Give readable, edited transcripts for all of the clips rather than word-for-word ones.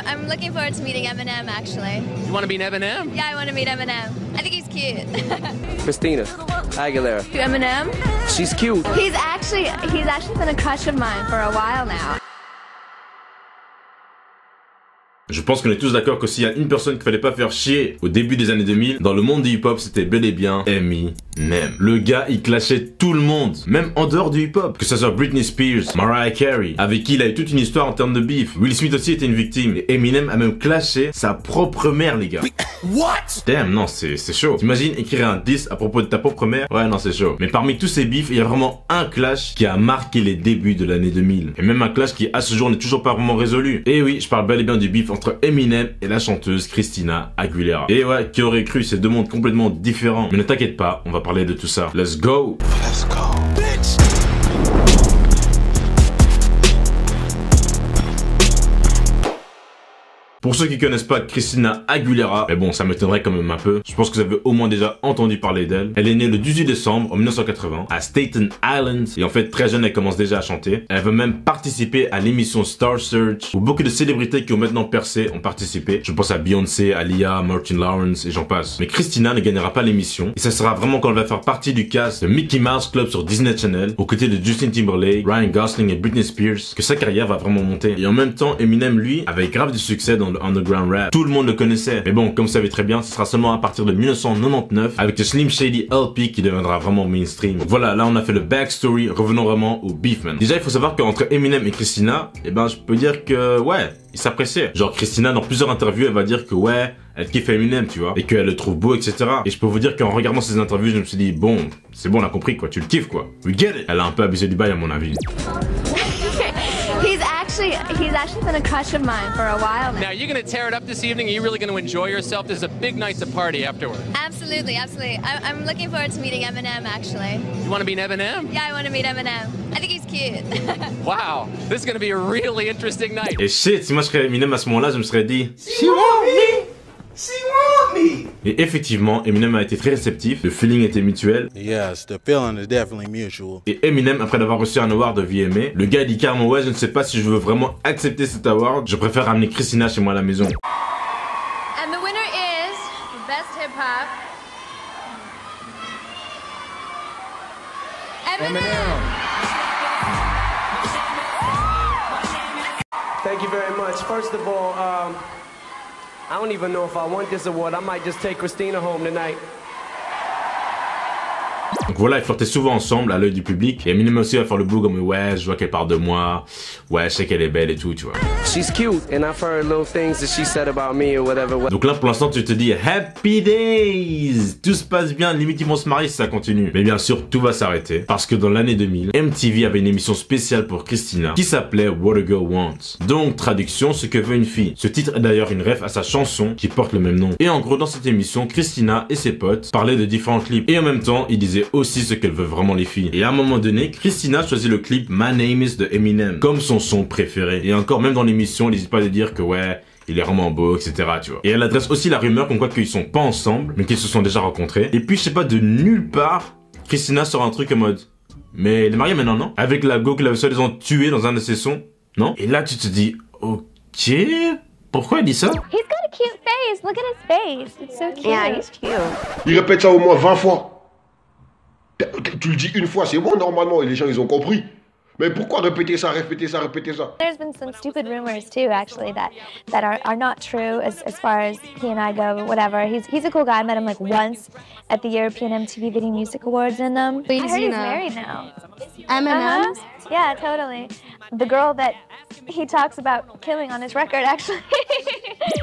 I'm looking forward to meeting Eminem, actually. You want to meet Eminem? Yeah, I want to meet Eminem. I think he's cute. Christina Aguilera. Eminem? She's cute. He's actually been a crush of mine for a while now. Je pense qu'on est tous d'accord que s'il y a une personne qu'il fallait pas faire chier au début des années 2000, dans le monde du hip-hop, c'était bel et bien Eminem. Le gars, il clashait tout le monde, même en dehors du hip-hop. Que ce soit Britney Spears, Mariah Carey, avec qui il a eu toute une histoire en termes de beef. Will Smith aussi était une victime. Et Eminem a même clashé sa propre mère, les gars. What? Damn, non, c'est chaud. T'imagines écrire un diss à propos de ta propre mère? Ouais, non, c'est chaud. Mais parmi tous ces beefs, il y a vraiment un clash qui a marqué les débuts de l'année 2000. Et même un clash qui, à ce jour, n'est toujours pas vraiment résolu. Et oui, je parle bel et bien du beef entre Eminem et la chanteuse Christina Aguilera. Et ouais, qui aurait cru ces deux mondes complètement différents. Mais ne t'inquiète pas, on va parler de tout ça. Let's go! Let's go, bitch! Pour ceux qui connaissent pas Christina Aguilera, mais bon, ça m'étonnerait quand même un peu. Je pense que vous avez au moins déjà entendu parler d'elle. Elle est née le 18 décembre en 1980 à Staten Island. Et en fait, très jeune, elle commence déjà à chanter. Elle veut même participer à l'émission Star Search, où beaucoup de célébrités qui ont maintenant percé ont participé. Je pense à Beyoncé, Aaliyah, Martin Lawrence et j'en passe. Mais Christina ne gagnera pas l'émission. Et ça sera vraiment quand elle va faire partie du cast de Mickey Mouse Club sur Disney Channel, aux côtés de Justin Timberlake, Ryan Gosling et Britney Spears, que sa carrière va vraiment monter. Et en même temps, Eminem, lui, avait grave du succès dans underground rap. Tout le monde le connaissait. Mais bon, comme vous savez très bien, ce sera seulement à partir de 1999 avec le Slim Shady LP qui deviendra vraiment mainstream. Donc voilà, là on a fait le backstory, revenons vraiment au beef, man. Déjà, il faut savoir qu'entre Eminem et Christina, eh ben je peux dire que ouais, ils s'appréciaient. Genre Christina, dans plusieurs interviews, elle va dire que ouais, elle kiffe Eminem, tu vois, et qu'elle le trouve beau, etc. Et je peux vous dire qu'en regardant ces interviews, je me suis dit, bon, c'est bon, on a compris quoi, tu le kiffes quoi. We get it. Elle a un peu abusé du bail à mon avis. He's actually been a crush of mine for a while now. Now, you're going to tear it up this evening? Are you really going to enjoy yourself? There's a big night to party afterward. Absolutely, absolutely. I'm looking forward to meeting Eminem, actually. You want to meet Eminem? Yeah, I want to meet Eminem. I think he's cute. Wow, this is going to be a really interesting night. Et shit, si moi je serais Eminem à ce moment-là, je me serais dit, She want me! She want me! Et effectivement, Eminem a été très réceptif, le feeling était mutuel. Yes, the feeling is definitely mutual. Et Eminem, après d'avoir reçu un award de VMA, le gars dit carrément ouais, je ne sais pas si je veux vraiment accepter cet award, je préfère ramener Christina chez moi à la maison. And the winner is Best Hip Hop. Eminem. Thank you very much. First of all, I don't even know if I want this award. I might just take Christina home tonight. Donc voilà, ils flirtaient souvent ensemble à l'œil du public. Et Eminem aussi va faire le bout comme ouais, je vois qu'elle parle de moi. Ouais, je sais qu'elle est belle et tout, tu vois. She's cute, and I've heard little things that she said about me or whatever. Donc là, pour l'instant, tu te dis Happy Days! Tout se passe bien, limite ils vont se marier si ça continue. Mais bien sûr, tout va s'arrêter. Parce que dans l'année 2000, MTV avait une émission spéciale pour Christina qui s'appelait What a Girl Wants. Donc, traduction, ce que veut une fille. Ce titre est d'ailleurs une ref à sa chanson qui porte le même nom. Et en gros, dans cette émission, Christina et ses potes parlaient de différents clips. Et en même temps, ils disaient aussi ce qu'elles veulent vraiment les filles. Et à un moment donné, Christina choisit le clip My Name Is de Eminem comme son son préféré. Et encore, même dans l'émission, elle n'hésite pas à dire que ouais, il est vraiment beau, etc. tu vois. Et elle adresse aussi la rumeur comme quoi qu'ils sont pas ensemble, mais qu'ils se sont déjà rencontrés. Et puis, je sais pas, de nulle part, Christina sort un truc en mode mais il est marié maintenant, non? Avec la go qu'il avait soi-disant tué dans un de ses sons, non? Et là, tu te dis ok, pourquoi elle dit ça? He's got a cute face. Look at his face. It's so cute. Yeah, he's cute. Il répète ça au moins 20 fois. Tu le dis une fois, c'est bon normalement, et les gens ils ont compris. Mais pourquoi répéter ça, répéter ça, répéter ça? There's been some stupid rumors too, actually, that are not true as far as he and I go. But whatever. He's a cool guy. I met him like once at the European MTV Video Music Awards, and I heard he's married now. Eminem? Yeah, totally. The girl that he talks about killing on his record, actually.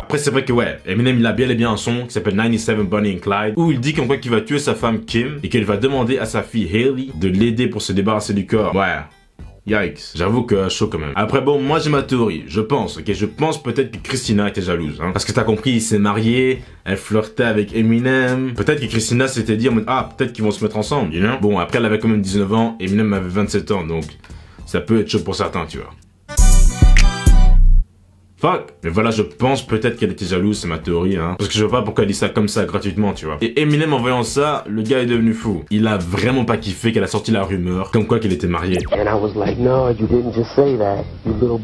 Après, c'est vrai que ouais, Eminem il a bien et bien un son qui s'appelle 97 Bonnie and Clyde où il dit qu'en quoi qu'il va tuer sa femme Kim et qu'elle va demander à sa fille Hailey de l'aider pour se débarrasser du corps. Ouais. Yikes, j'avoue que chaud quand même. Après bon, moi j'ai ma théorie, je pense peut-être que Christina était jalouse, hein. Parce que t'as compris, il s'est marié, elle flirtait avec Eminem. Peut-être que Christina s'était dit en mode, ah, peut-être qu'ils vont se mettre ensemble, you know? Bon, après elle avait quand même 19 ans, Eminem avait 27 ans, donc ça peut être chaud pour certains, tu vois. Fuck. Mais voilà, je pense peut-être qu'elle était jalouse, c'est ma théorie, hein. Parce que je vois pas pourquoi elle dit ça comme ça, gratuitement, tu vois. Et Eminem, en voyant ça, le gars est devenu fou. Il a vraiment pas kiffé qu'elle a sorti la rumeur, comme quoi qu'elle était mariée. And I was like, no, you didn't just say that, you little.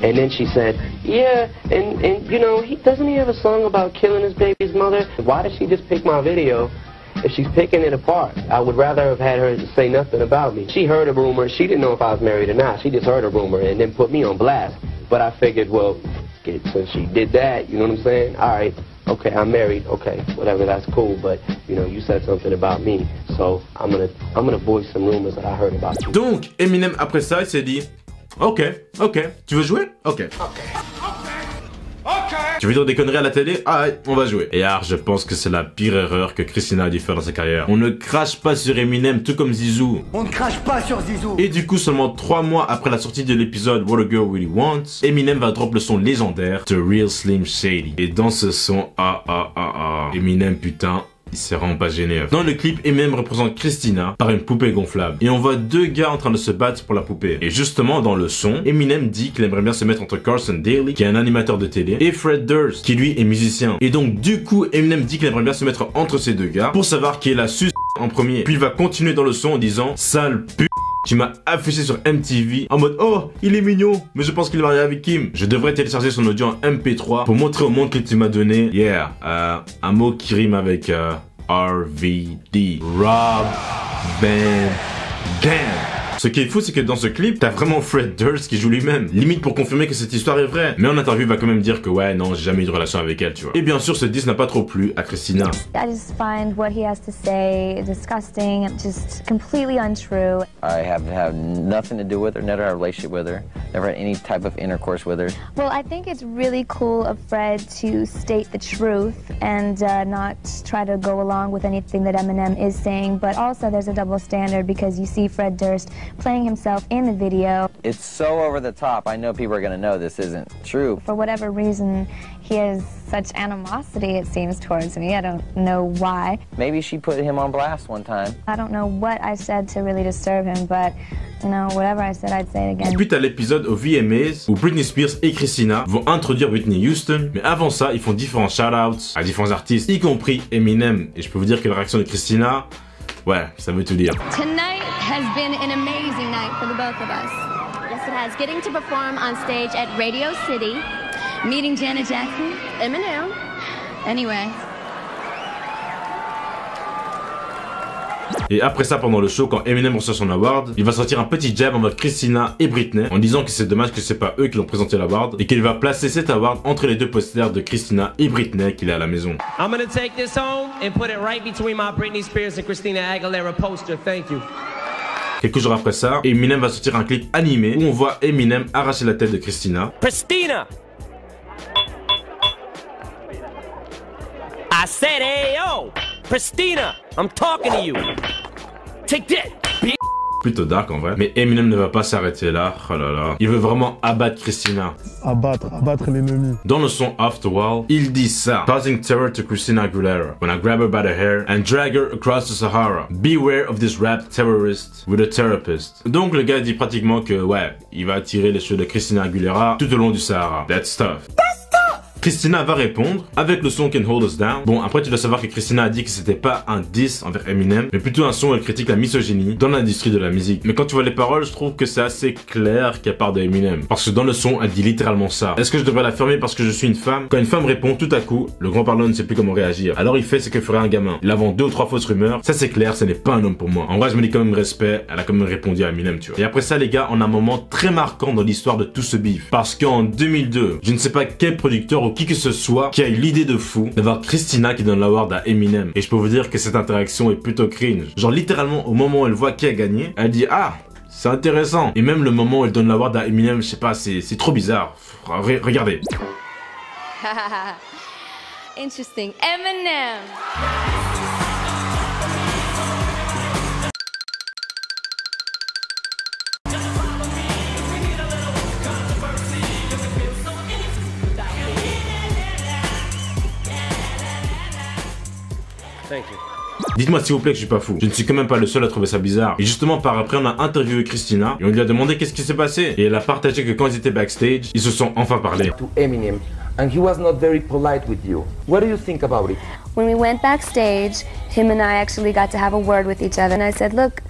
And then she said, yeah, and you know, doesn't he have a song about killing his baby's mother? Why did she just pick my video if she's picking it apart? I would rather have had her say nothing about me. She heard a rumor. She didn't know if I was married or not. She just heard a rumor and then put me on blast. But I figured, well, since she did that, you know what I'm saying? All right, okay, I'm married. Okay, whatever, that's cool. But, you know, you said something about me. So I'm gonna voice some rumors that I heard about you. Donc, Eminem, après ça, il s'est dit... Ok, tu veux jouer? Ok. Tu veux dire des conneries à la télé? Ah ouais, on va jouer. Et alors, je pense que c'est la pire erreur que Christina a dû faire dans sa carrière. On ne crache pas sur Eminem, tout comme Zizou. On ne crache pas sur Zizou. Et du coup, seulement 3 mois après la sortie de l'épisode What a Girl Really Wants, Eminem va drop le son légendaire The Real Slim Shady. Et dans ce son, Eminem, putain... il s'est vraiment pas gêné. Dans le clip, Eminem représente Christina par une poupée gonflable. Et on voit 2 gars en train de se battre pour la poupée. Et justement, dans le son, Eminem dit qu'il aimerait bien se mettre entre Carson Daly, qui est un animateur de télé, et Fred Durst, qui lui est musicien. Et donc, du coup, Eminem dit qu'il aimerait bien se mettre entre ces 2 gars pour savoir qui est la sus en premier. Puis il va continuer dans le son en disant « Sale p***, tu m'as affiché sur MTV en mode oh il est mignon mais je pense qu'il est marié avec Kim. Je devrais télécharger son audio en MP3 pour montrer au monde que tu m'as donné un mot qui rime avec RVD, Rob Van Dam. Ce qui est fou, c'est que dans ce clip, t'as vraiment Fred Durst qui joue lui-même. Limite pour confirmer que cette histoire est vraie. Mais en interview, il va quand même dire que ouais, non, j'ai jamais eu de relation avec elle, tu vois. Et bien sûr, ce disque n'a pas trop plu à Christina. I just find what he has to say disgusting, just completely untrue. I have had nothing to do with her, never had a relationship with her, never had any type of intercourse with her. Well, I think it's really cool of Fred to state the truth and not try to go along with anything that Eminem is saying, but also there's a double standard because you see Fred Durst playing himself in the video. It's so over the top. I know people are going to know this isn't true. For whatever reason, he has such animosity, it seems, towards me. I don't know why. Maybe she put him on blast one time. I don't know what I said to really disturb him, but, you know, whatever I said, I'd say it again. Ensuite, à l'épisode au VMAs, où Britney Spears et Christina vont introduire Whitney Houston, mais avant ça, ils font différents shout-outs à différents artistes, y compris Eminem. Et je peux vous dire que la réaction de Christina, ouais, ça veut tout dire. Tonight has been an amazing night for the both of us. Yes, it has. Getting to perform on stage at Radio City, meeting Janet Jackson, Eminem. Anyway. Et après ça, pendant le show, quand Eminem reçoit son award, il va sortir un petit jab en mode Christina et Britney, en disant que c'est dommage que c'est pas eux qui l'ont présenté l'award, et qu'il va placer cet award entre les 2 posters de Christina et Britney qu'il a à la maison. I'm gonna take this home and put it right between my Britney Spears and Christina Aguilera poster. Thank you. Quelques jours après ça, Eminem va sortir un clip animé où on voit Eminem arracher la tête de Christina. Christina! I said, hey yo! Christina! I'm talking to you! Take that, bitch! Plutôt dark en vrai. Mais Eminem ne va pas s'arrêter là. Oh là là. Il veut vraiment abattre Christina. Abattre l'ennemi. Dans le son After All, il dit ça. Causing terror to Christina Aguilera. When I grab her by the hair and drag her across the Sahara. Beware of this rap terrorist with a therapist. Donc le gars dit pratiquement que ouais, il va attirer les cheveux de Christina Aguilera tout au long du Sahara. That's tough. Christina va répondre avec le son Can Hold Us Down. Bon, après tu dois savoir que Christina a dit que c'était pas un diss envers Eminem, mais plutôt un son où elle critique la misogynie dans l'industrie de la musique. Mais quand tu vois les paroles, je trouve que c'est assez clair qu'elle part de Eminem. Parce que dans le son, elle dit littéralement ça. Est-ce que je devrais la fermer parce que je suis une femme? Quand une femme répond, tout à coup, le grand parlant ne sait plus comment réagir. Alors il fait ce que ferait un gamin. Il invente 2 ou 3 fausses rumeurs. Ça c'est clair, ce n'est pas un homme pour moi. En vrai, je me dis quand même respect, elle a quand même répondu à Eminem, tu vois. Et après ça, les gars, on a un moment très marquant dans l'histoire de tout ce beef. Parce qu'en 2002, je ne sais pas quel producteur ou qui que ce soit qui a eu l'idée de fou d'avoir Christina qui donne l'award à Eminem. Et je peux vous dire que cette interaction est plutôt cringe. Genre littéralement au moment où elle voit qui a gagné, elle dit ah c'est intéressant. Et même le moment où elle donne l'award à Eminem, je sais pas, c'est trop bizarre. Regardez. Interesting. Eminem. Dites-moi s'il vous plaît que je suis pas fou. Je ne suis quand même pas le seul à trouver ça bizarre. Et justement par après on a interviewé Christina et on lui a demandé qu'est-ce qui s'est passé. Et elle a partagé que quand ils étaient backstage, ils se sont enfin parlé. To Eminem, and he was not very polite with you. What do you think about it? When we went backstage, him and I actually got to have a word with each other. And I said, look,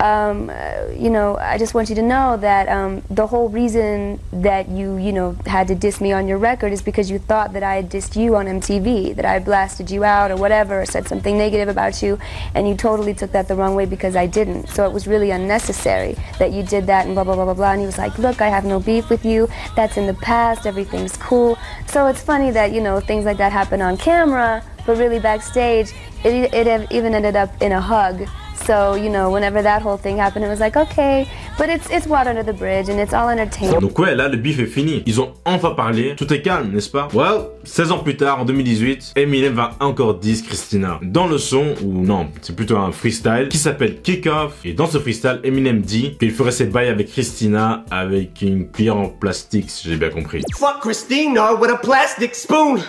you know, I just want you to know that the whole reason that you know, had to diss me on your record is because you thought that I had dissed you on MTV, that I blasted you out or whatever, or said something negative about you, and you totally took that the wrong way because I didn't. So it was really unnecessary that you did that and blah, blah, blah, blah, blah. And he was like, look, I have no beef with you. That's in the past. Everything's cool. So it's funny that, you know, things like that happen on camera, but really backstage, it even ended up in a hug. So, you know, whenever that whole thing happened, it was like, okay, but it's water under the bridge and it's all entertainment. Donc ouais, là, le beef est fini. Ils ont enfin parlé. Tout est calme, n'est-ce pas? Well, 16 ans plus tard, en 2018, Eminem va encore diss Christina. Dans le son, ou non, c'est plutôt un freestyle, qui s'appelle Kick Off. Et dans ce freestyle, Eminem dit qu'il ferait ses bails avec Christina avec une cuillère en plastique, si j'ai bien compris. Fuck Christina with a plastic spoon.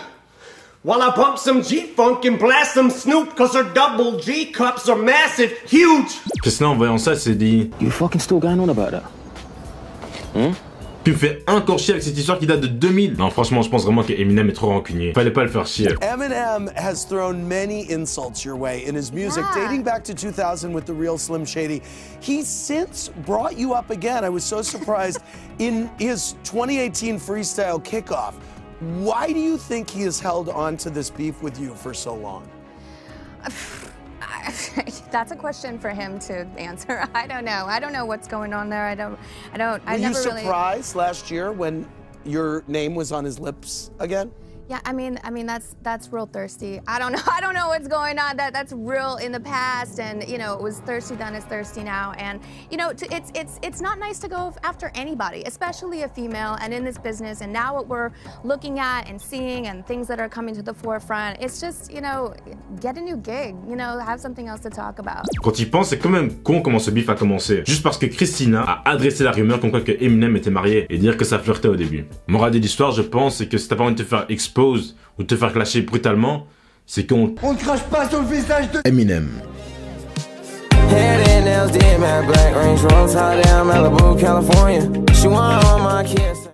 While I pump some G-Funk and blast some Snoop, cause her double G cups are massive, huge! Christina, en voyant ça, s'est dit... You fucking still going on about that? Tu me fais encore chier avec cette histoire qui date de 2000. Non, franchement, je pense vraiment que Eminem est trop rancunier. Fallait pas le faire chier. Eminem has thrown many insults your way in his music, dating back to 2000 with The Real Slim Shady. He's since brought you up again. I was so surprised in his 2018 freestyle kickoff. Why do you think he has held on to this beef with you for so long? That's a question for him to answer. I don't know. I don't know what's going on there. I don't. Were you surprised last year when your name was on his lips again? Yeah, I mean that's real thirsty. I don't know. I don't know what's going on. That's real in the past, and you know, it was thirsty then, it's thirsty now, and you know, it's not nice to go after anybody, especially a female, and in this business, and now what we're looking at and seeing, and things that are coming to the forefront. It's just, you know, get a new gig, you know, have something else to talk about. Quand il pense, c'est quand même con comment ce beef a commencé. Juste parce que Christina a adressé la rumeur comme quoi que Eminem était marié et dire que ça flirtait au début. Morale de l'histoire, je pense, c'est que si t'as pas envie de te faire expose ou te faire clasher brutalement, c'est qu'on... On ne crache pas sur le visage de Eminem.